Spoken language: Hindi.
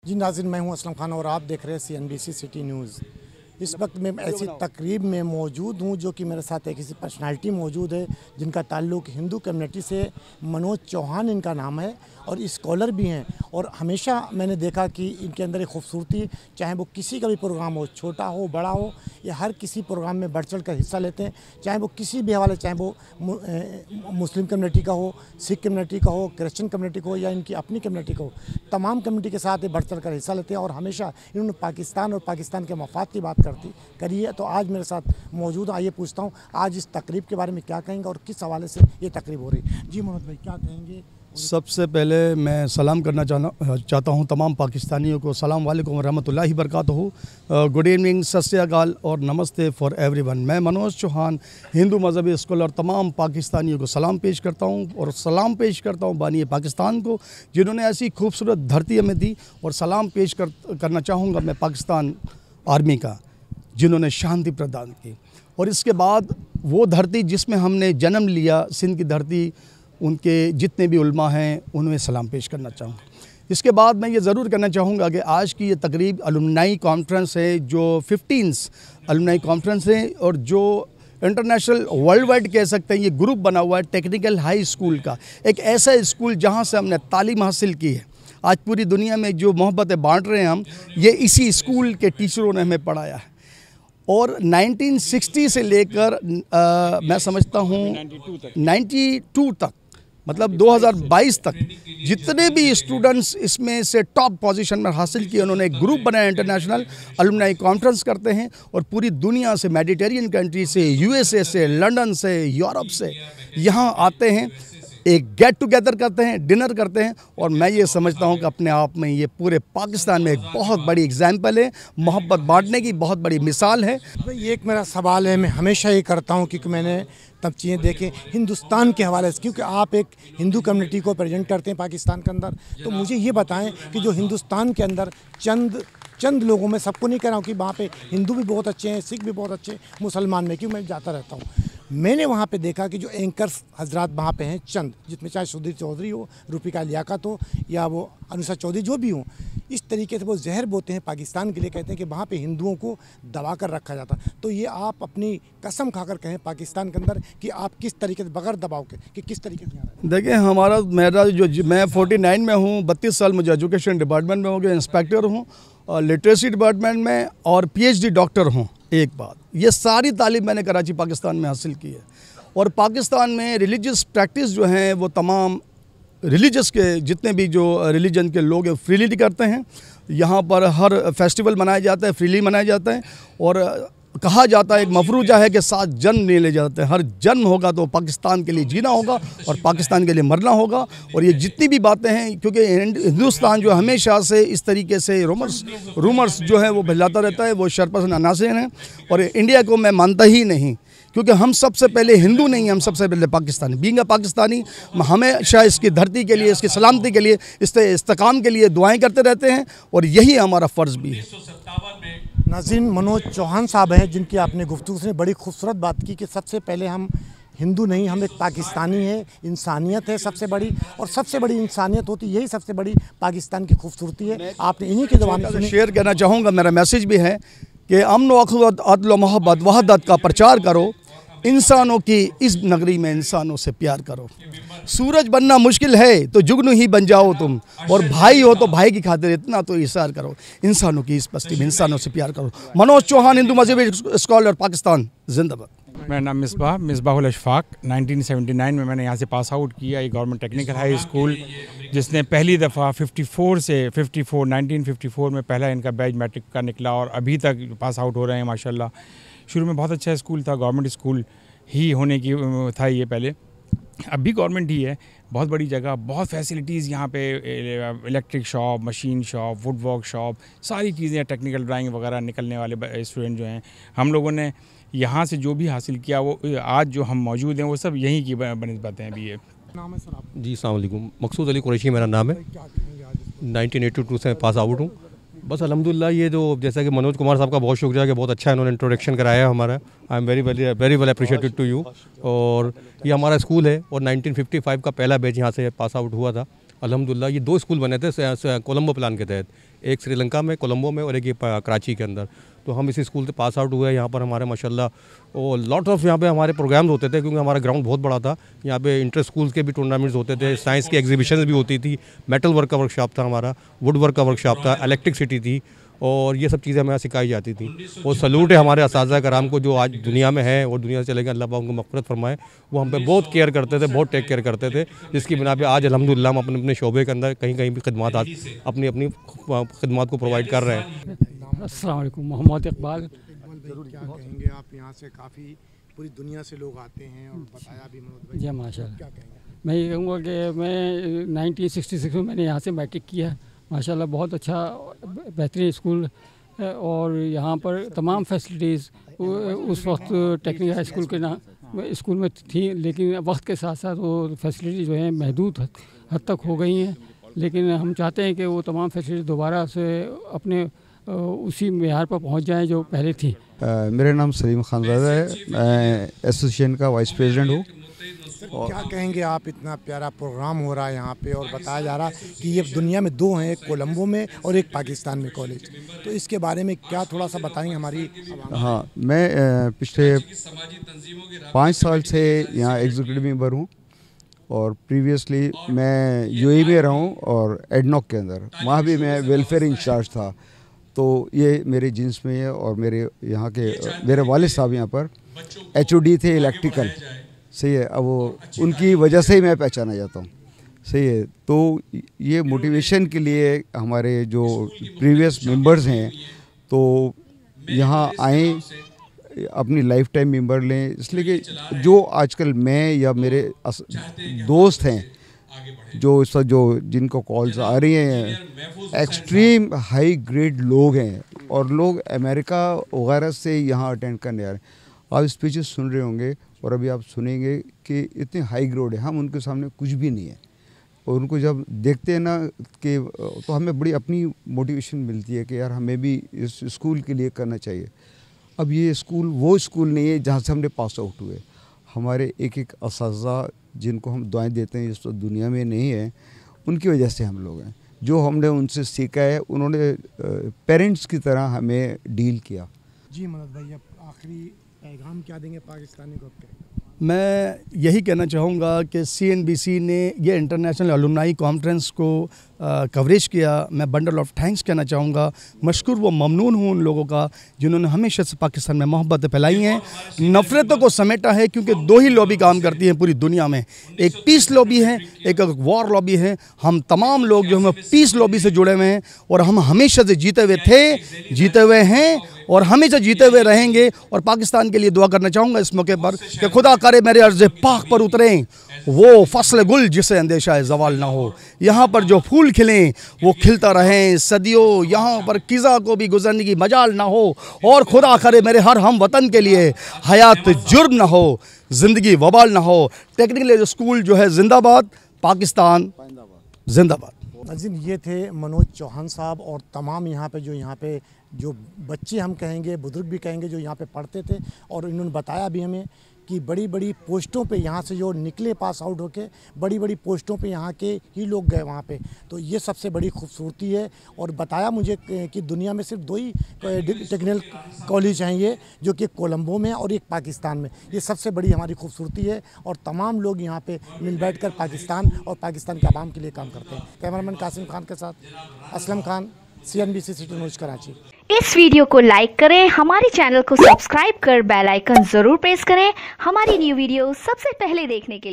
जी नाज़रीन, मैं हूं असलम खान और आप देख रहे हैं CNBC सिटी न्यूज़। इस वक्त मैं ऐसी तकरीब में मौजूद हूं जो कि मेरे साथ एक ऐसी पर्सनालिटी मौजूद है जिनका ताल्लुक़ हिंदू कम्युनिटी से। मनोज चौहान इनका नाम है और स्कॉलर भी हैं। और हमेशा मैंने देखा कि इनके अंदर एक खूबसूरती, चाहे वो किसी का भी प्रोग्राम हो, छोटा हो बड़ा हो, या हर किसी प्रोग्राम में बढ़ चढ़ कर हिस्सा लेते हैं। चाहे वो किसी भी हवाले, चाहे वो मुस्लिम कम्युनिटी का हो, सिख कम्युनिटी का हो, क्रिश्चियन कम्युनिटी का हो, या इनकी अपनी कम्युनिटी का हो, तमाम कम्युनिटी के साथ ये बढ़ चढ़ कर हिस्सा लेते हैं। और हमेशा इन्होंने पाकिस्तान और पाकिस्तान के मफाद की बात करी है। तो आज मेरे साथ मौजूद, आइए पूछता हूँ आज इस तकरीब के बारे में क्या कहेंगे और किस हवाले से ये तकरीब हो रही है। जी मनोज भाई, क्या कहेंगे? सबसे पहले मैं सलाम करना चाहता हूँ तमाम पाकिस्तानियों को। सलाम वालेकुम रहमतुल्लाहि बरकातहू। गुड इवनिंग, सत श्री अकाल और नमस्ते फॉर एवरीवन। मैं मनोज चौहान हिंदू मजहबी स्कॉलर तमाम पाकिस्तानियों को सलाम पेश करता हूँ और सलाम पेश करता हूँ बानी पाकिस्तान को, जिन्होंने ऐसी खूबसूरत धरती हमें दी। और सलाम पेश करना चाहूँगा मैं पाकिस्तान आर्मी का, जिन्होंने शांति प्रदान की। और इसके बाद वो धरती जिसमें हमने जन्म लिया, सिंध की धरती, उनके जितने भी उलमा हैं उन्हें सलाम पेश करना चाहूँ। इसके बाद मैं ये ज़रूर कहना चाहूँगा कि आज की ये तकरीब अलुमनाई कॉन्फ्रेंस है, जो 15th अलुमनाई कॉन्फ्रेंस है और जो इंटरनेशनल वर्ल्ड वाइड कह सकते हैं ये ग्रुप बना हुआ है टेक्निकल हाई स्कूल का। एक ऐसा स्कूल जहाँ से हमने तालीम हासिल की है। आज पूरी दुनिया में जो मोहब्बतें बांट रहे हैं हम, ये इसी स्कूल के टीचरों ने हमें पढ़ाया है। और 1960 से लेकर मैं समझता हूँ 92 तक, मतलब 2022 तक जितने भी स्टूडेंट्स इसमें से टॉप पोजीशन में हासिल किए, उन्होंने एक ग्रुप बनाया, इंटरनेशनल अलुमनाई कॉन्फ्रेंस करते हैं और पूरी दुनिया से, मेडिटेरियन कंट्री से, USA से, लंदन से, यूरोप से यहाँ आते हैं, एक गेट टुगेदर करते हैं, डिनर करते हैं। और मैं ये समझता हूँ कि अपने आप में ये पूरे पाकिस्तान में एक बहुत बड़ी एग्जाम्पल है, मोहब्बत बांटने की बहुत बड़ी मिसाल है। ये एक मेरा सवाल है, मैं हमेशा ये करता हूँ क्योंकि मैंने तब चीज़ें देखें हिंदुस्तान के हवाले से, क्योंकि आप एक हिंदू कम्युनिटी को प्रेजेंट करते हैं पाकिस्तान के अंदर। तो मुझे ये बताएं कि जो हिंदुस्तान के अंदर चंद लोगों में, सबको नहीं कह रहा हूँ कि वहाँ पे हिंदू भी बहुत अच्छे हैं, सिख भी बहुत अच्छे, मुसलमान में, क्योंकि मैं जाता रहता हूँ, मैंने वहाँ पे देखा कि जो एंकर्स हजरात वहाँ पे हैं चंद, जिसमें चाहे सुधीर चौधरी हो, रूपिका लियाकत हो, या वो अनुषा चौधरी जो भी हो, इस तरीके से वो जहर बोते हैं पाकिस्तान के लिए। कहते हैं कि वहाँ पे हिंदुओं को दबा कर रखा जाता। तो ये आप अपनी कसम खाकर कहें पाकिस्तान के अंदर कि आप किस तरीके से, बगैर दबाव के, कि किस तरीके से? देखिए, मैं 49 में हूँ, 32 साल मुझे एजुकेशन डिपार्टमेंट में हो गया, इंस्पेक्टर हूँ, और लिटरेसी डिपार्टमेंट में, और PhD डॉक्टर हूँ। एक बात, ये सारी तालीम मैंने कराची पाकिस्तान में हासिल की है। और पाकिस्तान में रिलीजियस प्रैक्टिस जो हैं वो तमाम रिलीजियस के जितने भी जो रिलीजन के लोग हैं फ्रीली करते हैं। यहाँ पर हर फेस्टिवल मनाया जाता है, फ्रीली मनाया जाता है। और कहा जाता है, एक मफरूजा है कि 7 जन्म ले जाते हैं। हर जन्म होगा तो पाकिस्तान के लिए जीना होगा और पाकिस्तान के लिए मरना होगा। और ये जितनी भी बातें हैं, क्योंकि हिंदुस्तान जो हमेशा से इस तरीके से रूमर्स जो है वो फैलाता रहता है, वो शरपस अनासिर हैं। और इंडिया को मैं मानता ही नहीं, क्योंकि हम सबसे पहले हिंदू नहीं हैं, हम सबसे पहले पाकिस्तानी। बीइंग अ पाकिस्तानी, हमेशा इसकी धरती के लिए, इसकी सलामती के लिए, इस्तेकाम के लिए दुआएं करते रहते हैं और यही हमारा फ़र्ज़ भी है। नाज़रीन, मनोज चौहान साहब हैं जिनकी आपने गुफ्तगू से बड़ी खूबसूरत बात की कि सबसे पहले हम हिंदू नहीं, हम एक पाकिस्तानी है। इंसानियत है सबसे बड़ी, और सबसे बड़ी इंसानियत होती, यही सबसे बड़ी पाकिस्तान की खूबसूरती है। आपने इन्हीं की ज़बान से शेयर करना चाहूँगा, मेरा मैसेज भी है कि अमन व अदल मोहब्बत वहदत का प्रचार करो, इंसानों की इस नगरी में इंसानों से प्यार करो। सूरज बनना मुश्किल है तो जुगनू ही बन जाओ तुम, और भाई हो तो भाई की खातिर इतना तो इशार करो। इंसानों की इस बस्ती में इंसानों से प्यार करो। मनोज चौहान, हिंदू मजहबी स्कॉलर, पाकिस्तान जिंदाबाद। मेरा नाम मिसबाहुल अशफाक। 1979 में मैंने यहाँ से पास आउट किया, एक गवर्नमेंट टेक्निकल हाई स्कूल, जिसने पहली दफ़ा 1954 में पहला इनका बैच मैट्रिक का निकला और अभी तक पास आउट हो रहे हैं माशाल्लाह। शुरू में बहुत अच्छा स्कूल था, गवर्नमेंट स्कूल ही होने की था ये पहले, अब भी गवर्नमेंट ही है। बहुत बड़ी जगह, बहुत फैसिलिटीज़ यहाँ पे, electric shop, machine shop, would work shop, सारी चीज़ें, टेक्निकल ड्राइंग वगैरह निकलने वाले स्टूडेंट जो हैं, हम लोगों ने यहाँ से जो भी हासिल किया वो आज जो हम मौजूद हैं वो सब यहीं की बनस्बतें हैं भी है। नाम है सर आप? जी अस्सलाम वालेकुम, मकसूद अली कुरैशी मेरा नाम है। 1982 से पास आउट हूँ। बस अल्हम्दुलिल्लाह, ये जो जैसा कि मनोज कुमार साहब का बहुत शुक्रिया कि बहुत अच्छा इन्होंने इंट्रोडक्शन कराया हमारा। I am very well appreciated to you. और ये हमारा स्कूल है और 1955 का पहला बैच यहाँ से पास आउट हुआ था। अल्हम्दुलिल्लाह ये 2 स्कूल बने थे कोलंबो प्लान के तहत, एक श्रीलंका में कोलंबो में और एक ये कराची के अंदर। तो हम इसी स्कूल से पास आउट हुए। यहाँ पर हमारे माशाल्लाह और लॉट ऑफ यहाँ पे हमारे प्रोग्राम्स होते थे, क्योंकि हमारा ग्राउंड बहुत बड़ा था। यहाँ पे इंटर स्कूल्स के भी टूर्नामेंट्स होते थे, साइंस की एग्जीबिशंस भी होती थी, मेटल वर्क का वर्कशॉप था हमारा, वुड वर्क का वर्कशॉप था, इलेक्ट्रिसिटी थी, और ये सब चीज़ें हमें सिखाई जाती थी। और सलूट है हमारे असातिज़ा कराम को जो आज दुनिया में है और दुनिया से चले गए, अल्लाह पाक उनको मग़फ़िरत फरमाए। वो हम पे बहुत केयर करते थे, बहुत टेक केयर करते थे, जिसकी बिना पे आज अल्हम्दुलिल्लाह हम अपने अपने शोबे के अंदर कहीं कहीं भी खिदमत अपनी अपनी खिदमत को प्रोवाइड कर रहे हैं। अस्सलाम वालेकुम, मोहम्मद इकबाल। जरूर क्या कहेंगे आप, यहाँ से काफ़ी पूरी दुनिया से लोग आते हैं और बताया भी मनोज भाई। जी माशाल्लाह, क्या कहेंगे? मैं ये कहूँगा कि मैं 1966 में मैंने यहाँ से मैट्रिक किया। माशाल्लाह बहुत अच्छा बेहतरीन स्कूल है, और यहाँ पर तमाम फैसिलिटीज़ उस वक्त टेक्निकल हाई स्कूल के स्कूल में थी, लेकिन वक्त के साथ साथ वो फैसिलिटी जो है महदूद हद तक हो गई हैं। लेकिन हम चाहते हैं कि वो तमाम फैसिलिटी दोबारा से अपने उसी मेयार पर पहुँच जाएँ जो पहले थी। मेरा नाम सलीम खानज़ादा है, मैं एसोसिएशन का वाइस प्रेसिडेंट हूँ। और क्या कहेंगे आप, इतना प्यारा प्रोग्राम हो रहा है यहाँ पे और बताया जा रहा कि ये दुनिया में 2 हैं, एक कोलंबो में और एक पाकिस्तान में कॉलेज, तो इसके बारे में क्या थोड़ा सा बताएंगे हमारी? हाँ, मैं पिछले 5 साल से यहाँ एग्जीक्यूटिव मेंबर हूँ, और प्रीवियसली मैं यूएई में रहा हूँ और एडनॉक के अंदर, वहाँ भी मैं वेलफेयर इंचार्ज था। तो ये मेरे जीन्स में है, और मेरे यहाँ के मेरे वालिद साहब यहाँ पर HOD थे इलेक्ट्रिकल, सही है। अब वो उनकी वजह से ही मैं पहचाना जाता हूँ, सही है। तो ये मोटिवेशन के लिए हमारे जो प्रीवियस मेंबर्स हैं तो यहाँ आए, अपनी लाइफ टाइम मेंबर लें, इसलिए कि जो आजकल मैं या मेरे दोस्त हैं जो जिनको कॉल्स आ रही हैं, एक्सट्रीम हाई ग्रेड लोग हैं, और लोग अमेरिका वगैरह से यहाँ अटेंड करने आ रहे हैं। आप स्पीचेस सुन रहे होंगे और अभी आप सुनेंगे कि इतने हाई ग्रेड है, हम उनके सामने कुछ भी नहीं है। और उनको जब देखते हैं ना कि तो हमें बड़ी अपनी मोटिवेशन मिलती है कि यार हमें भी इस स्कूल के लिए करना चाहिए। अब ये स्कूल वो स्कूल नहीं है जहाँ से हमने पास आउट हुए। हमारे एक एक असातिज़ा जिनको हम दुआएं देते हैं इस दुनिया में नहीं है, उनकी वजह से हम लोग हैं। जो हमने उनसे सीखा है, उन्होंने पेरेंट्स की तरह हमें डील किया। जी मनोज भाई, अब आखिरी पैगाम क्या देंगे पाकिस्तानी को? मैं यही कहना चाहूँगा कि CNBC ने ये इंटरनेशनल अलुमनाई कॉन्फ्रेंस को कवरेज किया। मैं बंडल ऑफ थैंक्स कहना चाहूँगा। मशकूर व ममनून हूँ उन लोगों का जिन्होंने हमेशा से पाकिस्तान में मोहब्बत फैलाई हैं, नफ़रतों को समेटा है, क्योंकि 2 ही लॉबी काम करती हैं पूरी दुनिया में, एक पीस लॉबी है, एक वॉर लॉबी है। हम तमाम लोग जो हम पीस लॉबी से जुड़े हुए हैं, और हम हमेशा से जीते हुए थे, जीते हुए हैं और हमेशा जीते हुए रहेंगे। और पाकिस्तान के लिए दुआ करना चाहूँगा इस मौके पर कि खुदा करे मेरे अर्ज़ पाक पर उतरें वो फसल गुल जिसे अंदेशा ज़वाल ना हो। यहाँ पर जो फूल खिलें वो खिलता रहें सदियों, यहाँ पर किज़ा को भी गुजरने की मजाल ना हो। और खुदा करे मेरे हर हम वतन के लिए हयात जुर्म ना हो, ज़िंदगी वबाल ना हो। टेक्निकल स्कूल जो है जिंदाबाद, पाकिस्तान जिंदाबाद। नाज़रीन, ये थे मनोज चौहान साहब और तमाम यहाँ पे जो बच्चे हम कहेंगे, बुजुर्ग भी कहेंगे, जो यहाँ पे पढ़ते थे, और इन्होंने बताया भी हमें कि बड़ी बड़ी पोस्टों पे यहाँ से जो निकले पास आउट होके, बड़ी बड़ी पोस्टों पे यहाँ के ही लोग गए वहाँ पे। तो ये सबसे बड़ी खूबसूरती है। और बताया मुझे कि दुनिया में सिर्फ 2 ही टेक्निकल कॉलेज हैं ये, जो कि कोलंबो में और एक पाकिस्तान में। ये सबसे बड़ी हमारी खूबसूरती है, और तमाम लोग यहाँ पे मिल बैठ कर पाकिस्तान और पाकिस्तान के आवाम के लिए काम करते हैं। कैमरामैन कासिम खान के साथ Aslam Khan, CNBC city news Karachi. इस वीडियो को लाइक करें, हमारे चैनल को सब्सक्राइब कर बेल आइकन जरूर प्रेस करें हमारी न्यू वीडियो सबसे पहले देखने के लिए।